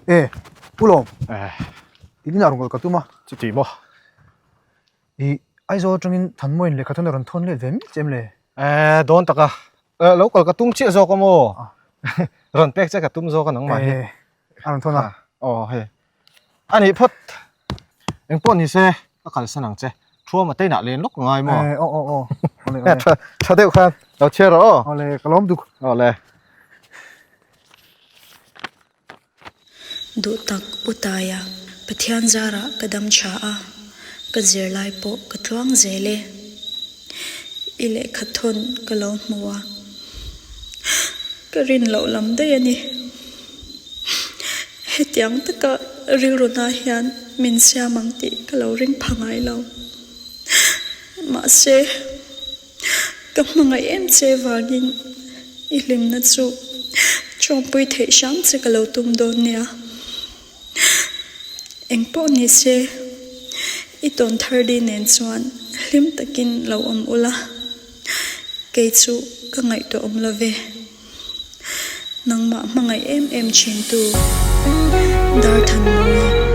에, 울어. 에, 이리 나온 걸 같으마. 집지 뭐. 이 아이소 중인 단모인래 같은 날은 톤래 됨 잼래. 에, 돈 따가. lâu còn cả tung chia rồi có mồ. Rồi bẹc sẽ cả tung rồi cả nóng mà. 에, 아는 톤아. 해. 아니 phật. Anh bọn thì xe, các khả sản năng chế. Chua mà tay nạ lên lúc ngoài mồ. 에, Nè, cho đều khoan. Đầu chia rồi. 올레 kalom duk. Lê. Du tak utaya pathian zara kadam cha a ka zir lai po ka tluang zele ile khathon ka lo muwa ka rin lo lam de ani hetiang taka rilruna hian min sia mangti ka lo ring phangai lo ma se ka mangai em che wagin ilim na chu chong pui thei sham che ka lo tum don nia eng po ni se I ton thirty nen chuan hlim takin lo om ula ke chu ka ngai to om love nangma mangai em chin tu dar than moi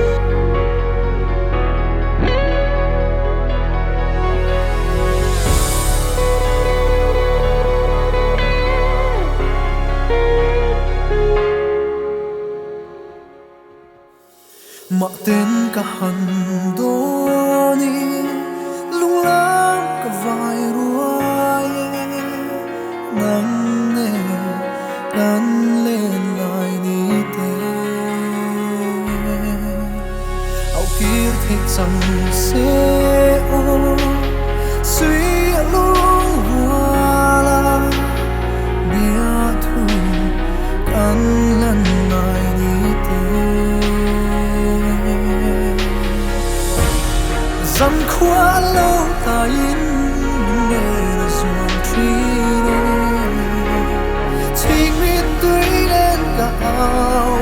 Mặc tên cả hẳn đô ni lung lam cả vài ruồi nắng nề gắn lên lại đi tê áo kia thích rằng sẽ ô suy lung hoa la bia thu gắn lên lại đi tê Dần qua lâu ta in nghe là ruộng tree Take me tươi lên cả áo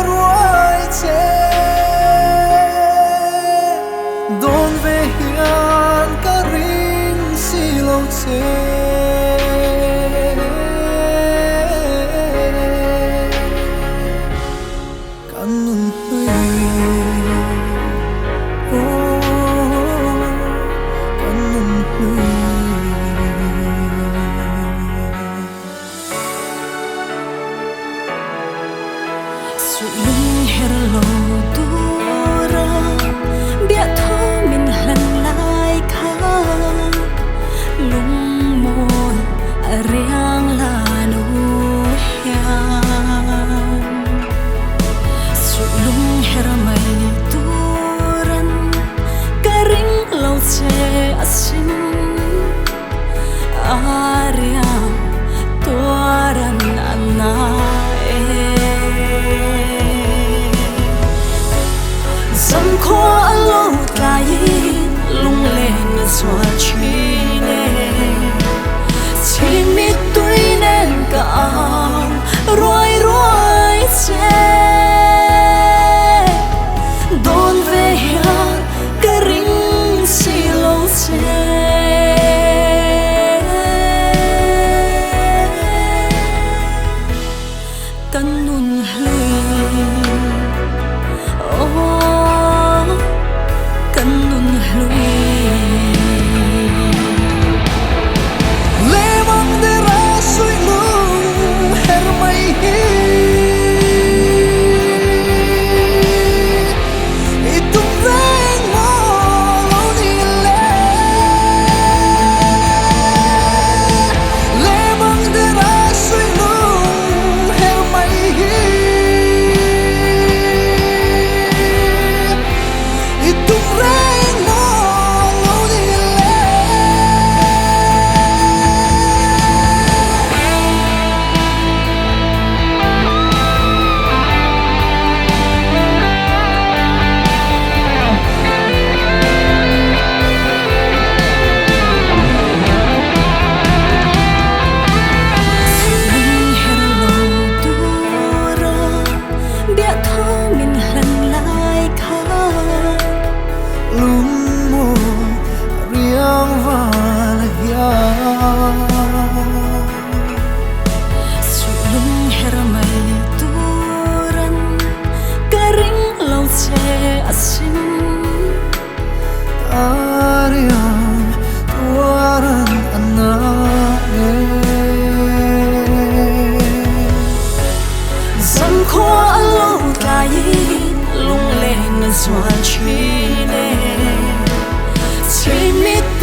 ruồi chê Đón về hiền cả ring xì lâu chê Căn nung tươi lung hello tura bia tho min hlan lai kha lung mon ariang la nu hian su lung her mai turan karing lo che asin ariang tuaran anna sim Ariam tuaran anane Dần khoa lâu cài lung lên xuân chi nè Chỉ mít